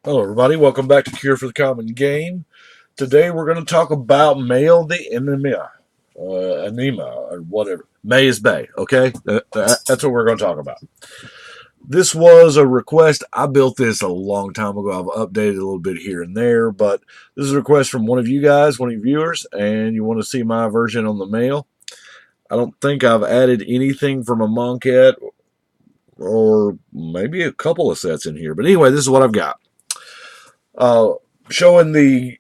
Hello, everybody. Welcome back to Cure for the Common Game. Today, we're going to talk about Mayael the Anima, Anima, or whatever. May is Bay. Okay, that's what we're going to talk about. This was a request. I built this a long time ago. I've updated a little bit here and there, but this is a request from one of you guys, one of your viewers, and you want to see my version on the mail. I don't think I've added anything from a monk yet, or maybe a couple of sets in here. But anyway, this is what I've got. Uh, Showing the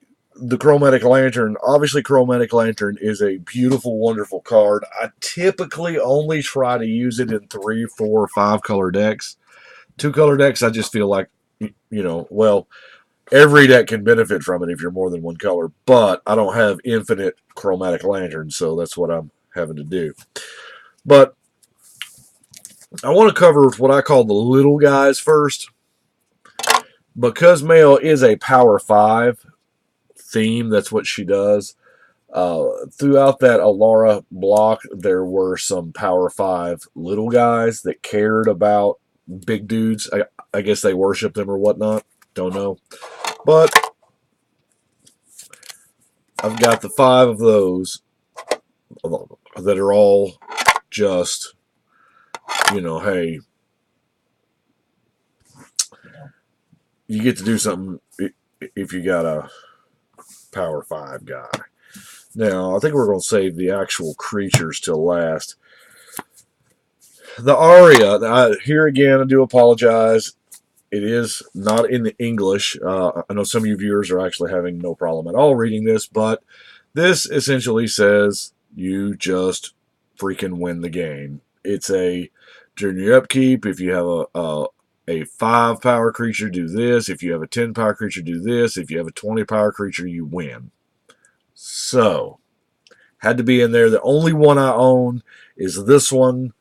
Chromatic Lantern. Obviously, Chromatic Lantern is a beautiful, wonderful card. I typically only try to use it in 3, 4, 5 color decks. 2 color decks, I just feel like, well, every deck can benefit from it if you're more than one color, but I don't have infinite Chromatic Lanterns, so that's what I'm having to do. But I want to cover what I call the little guys first. Because Mayael is a Power 5 theme, that's what she does. Throughout that Alara block, there were some Power 5 little guys that cared about big dudes. I guess they worship them or whatnot. Don't know. But I've got the 5 of those that are all just, hey, you get to do something if you got a Power 5 guy. Now, I think we're going to save the actual creatures till last. The aria, here again, I do apologize. It is not in the English. I know some of you viewers are actually having no problem at all reading this, but this essentially says you just freaking win the game. It's during your upkeep, if you have a 5 power creature, do this. If you have a 10 power creature, do this. If you have a 20 power creature, you win. So, had to be in there. The only one I own is this one.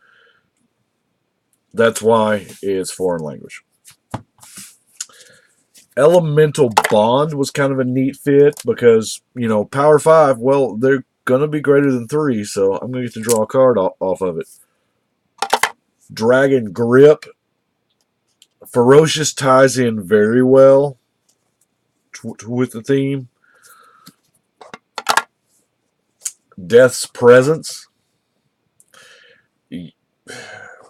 That's why it's foreign language. Elemental Bond was kind of a neat fit because, Power 5, well, they're going to be greater than 3, so I'm going to get to draw a card off of it. Dragon Grip. Ferocious ties in very well with the theme. Death's Presence.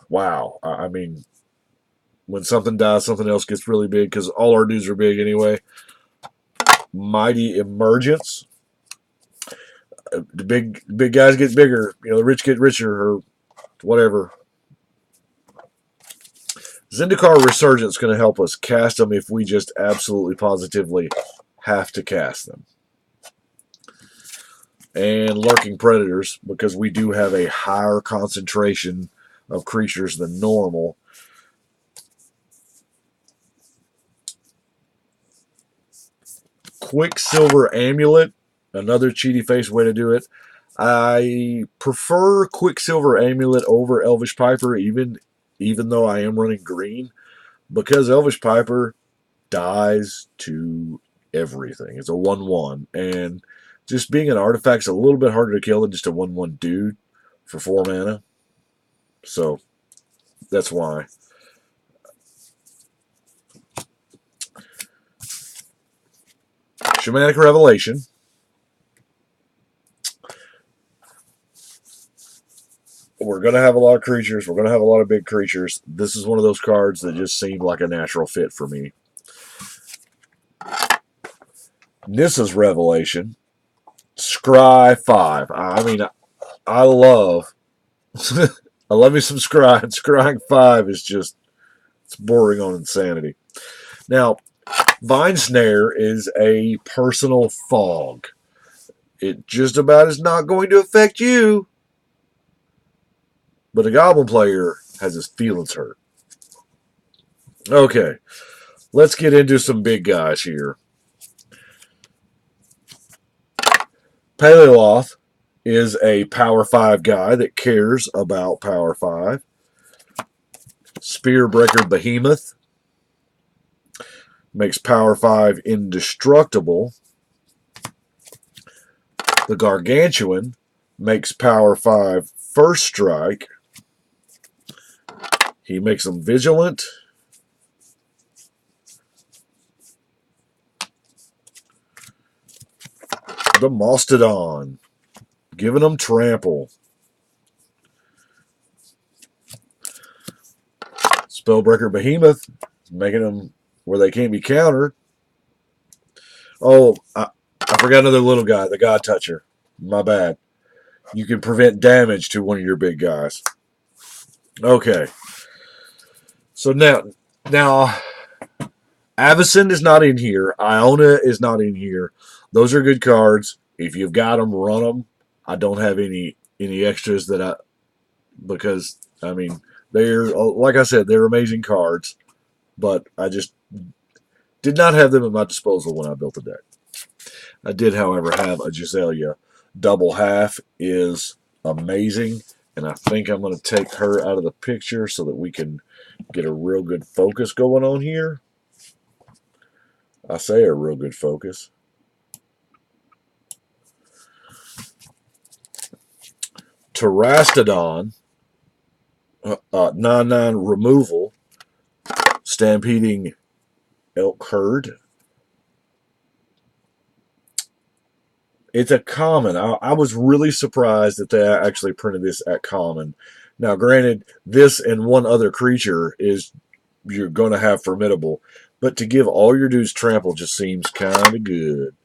Wow. I mean, when something dies, something else gets really big because all our dudes are big anyway. Mighty Emergence. The big guys get bigger. The rich get richer or whatever. Zendikar Resurgence is going to help us cast them if we just absolutely positively have to cast them. And Lurking Predators, because we do have a higher concentration of creatures than normal. Quicksilver Amulet, another cheaty face way to do it. I prefer Quicksilver Amulet over Elvish Piper, even though I am running green, because Elvish Piper dies to everything. It's a 1/1, and just being an artifact's a little bit harder to kill than just a 1/1 dude for 4 mana. So that's why. Shamanic Revelation. We're going to have a lot of creatures. We're going to have a lot of big creatures. This is one of those cards that just seemed like a natural fit for me. Nissa's Revelation. Scry 5. I mean, I love I love me some Scry. Scrying 5 is just, it's bordering on insanity. Now, Vine Snare is a personal fog. It just about is not going to affect you. But a Goblin player has his feelings hurt. Okay, let's get into some big guys here. Paleoloth is a Power 5 guy that cares about Power 5. Spearbreaker Behemoth makes Power 5 indestructible. The Gargantuan makes Power 5 first strike. He makes them vigilant. the Mastodon, giving them trample. Spellbreaker Behemoth, making them where they can't be countered. Oh, I forgot another little guy, the God Toucher. My bad. You can prevent damage to one of your big guys. Okay. So now, Avacyn is not in here. Iona is not in here. Those are good cards. If you've got them, run them. I don't have any extras because I mean they're, like I said, they're amazing cards, but I just did not have them at my disposal when I built the deck. I did, however, have a Giselia. Double half is amazing, and I think I'm going to take her out of the picture so that we can get a real good focus going on here. I say a real good focus. Terastodon, 9/9 removal, stampeding elk herd. It's a common. I was really surprised that they actually printed this at common. Now, granted, this and one other creature is you're going to have formidable, but to give all your dudes trample just seems kind of good.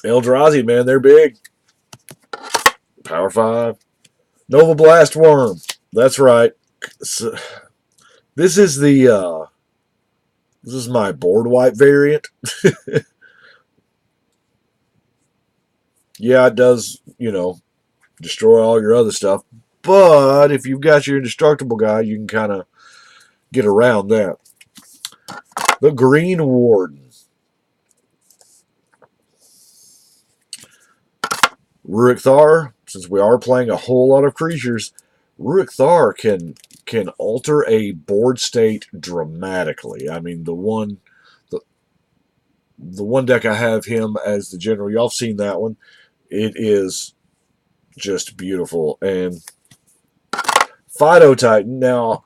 Eldrazi, man, they're big. Power 5. Nova Blast Worm. That's right. So, this is my board wipe variant. Yeah, it does, destroy all your other stuff. But if you've got your indestructible guy, you can kind of get around that. The Green Warden. Rurik Thar, since we are playing a whole lot of creatures, Rurik Thar can alter a board state dramatically. I mean, the one deck I have him as the general, y'all seen that one. It is just beautiful. And Fido Titan, now,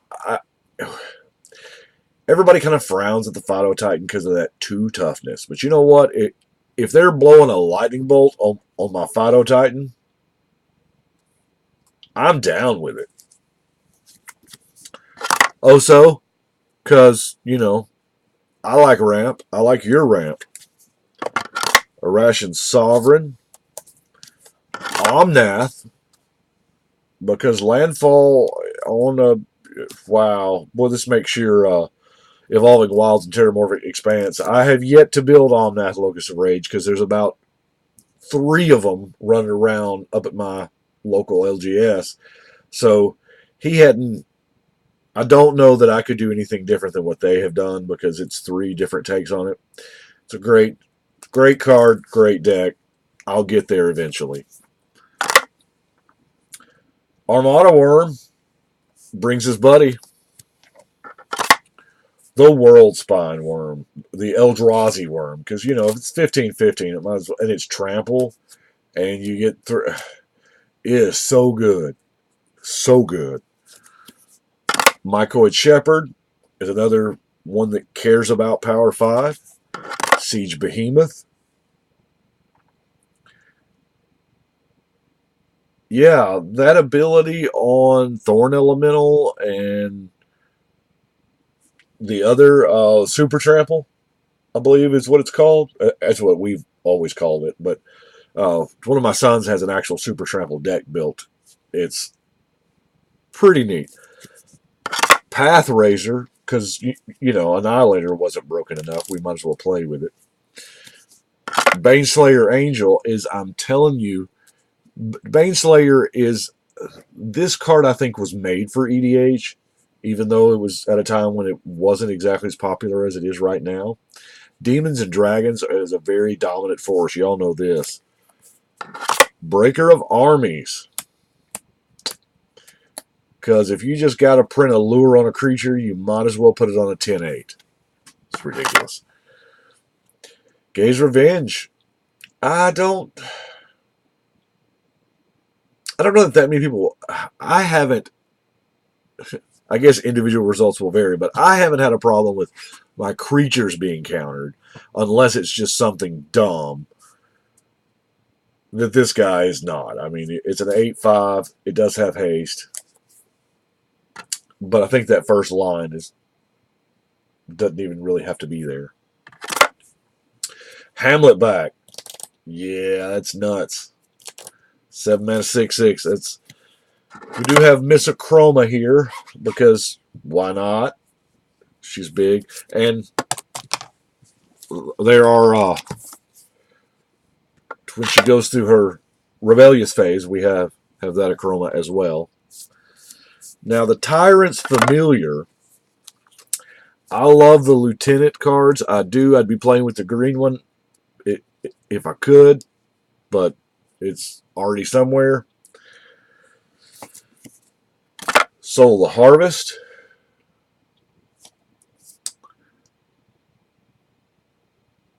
everybody kind of frowns at the Fido Titan because of that 2 toughness. But you know what? If they're blowing a lightning bolt on my Fido Titan, I'm down with it. Also, because, I like ramp. I like your ramp. Irration Sovereign. Omnath. Because landfall on a... Wow. Boy, this makes your Evolving Wilds and Terramorphic Expanse. I have yet to build Omnath Locus of Rage because there's about 3 of them running around up at my local LGS. So he hadn't... I don't know that I could do anything different than what they have done because it's 3 different takes on it. It's a great card, great deck. I'll get there eventually. Armada Worm brings his buddy. The World Spine Worm. The Eldrazi Worm. Because, if it's 15/15, it might as well, and it's trample, and you get through. It is so good. So good. Mycoid Shepherd is another one that cares about Power 5. Siege Behemoth. Yeah, that ability on Thorn Elemental and the other Super Trample, I believe is what it's called. That's what we've always called it. But one of my sons has an actual Super Trample deck built. It's pretty neat. Pathrazor, because, Annihilator wasn't broken enough. We might as well play with it. Baneslayer Angel is, I'm telling you, Baneslayer is, this card I think was made for EDH, even though it was at a time when it wasn't exactly as popular as it is right now. Demons and Dragons is a very dominant force. Y'all know this. Breaker of Armies. Because if you just got to print a lure on a creature, you might as well put it on a 10/8. It's ridiculous. Gaze Revenge. I don't know that many people... I haven't... I guess individual results will vary, but I haven't had a problem with my creatures being countered unless it's just something dumb. that this guy is not. I mean, it's an 8/5. It does have haste, but I think that first line doesn't even really have to be there. Hamlet back. Yeah, that's nuts. 7 mana 6/6. We do have Miss Chroma here because why not? She's big, and there are when she goes through her rebellious phase, we have that Chroma as well. Now the Tyrant's Familiar. I love the Lieutenant cards. I do. I'd be playing with the green one if I could, but it's already somewhere. Soul the Harvest.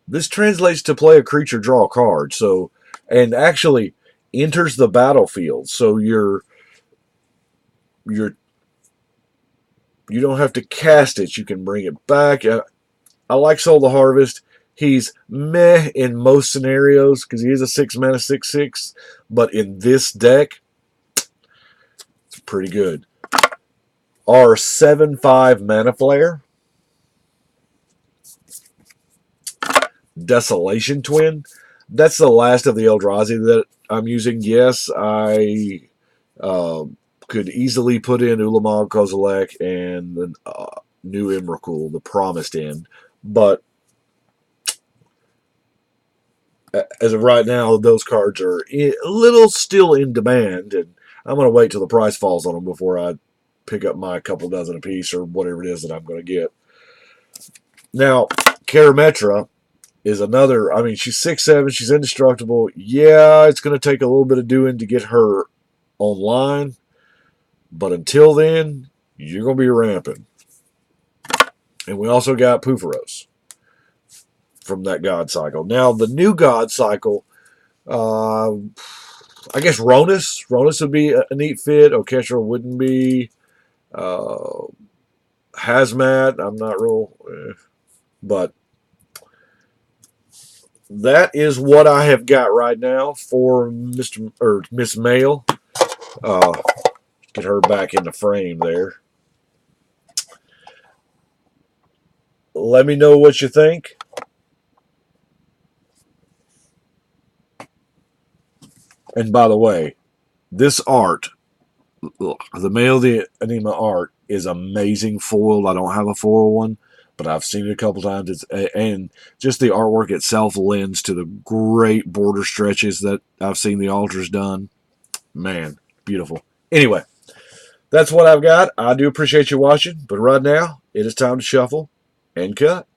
This translates to play a creature, draw a card. So, and actually enters the battlefield. So you don't have to cast it. You can bring it back. I like Soul the Harvest. He's meh in most scenarios because he is a 6 mana 6/6. But in this deck, it's pretty good. Our 7/5 Mana Flare. Desolation Twin. That's the last of the Eldrazi that I'm using. Yes, I could easily put in Ulamog Kozilek and the new Emrakul, the Promised End. But as of right now, those cards are a little still in demand, and I'm going to wait till the price falls on them before I pick up my couple dozen apiece or whatever it is that I'm going to get. Now, Cara Metro is another. I mean, she's 6/7. She's indestructible. Yeah, it's going to take a little bit of doing to get her online. But until then, you're going to be ramping. And we also got Pooferos from that God Cycle. Now, the new God Cycle, I guess Ronus. Ronus would be a neat fit. Okestra wouldn't be. Hazmat, I'm not real. But that is what I have got right now for Miss Mayael. Get her back in the frame there. Let me know what you think. And by the way, this art, the Mayael the Anima art, is amazing foiled. I don't have a foil one, but I've seen it a couple times. And just the artwork itself lends to the great border stretches that I've seen the altars done. Man, beautiful. Anyway, that's what I've got. I do appreciate you watching, but right now, it is time to shuffle and cut.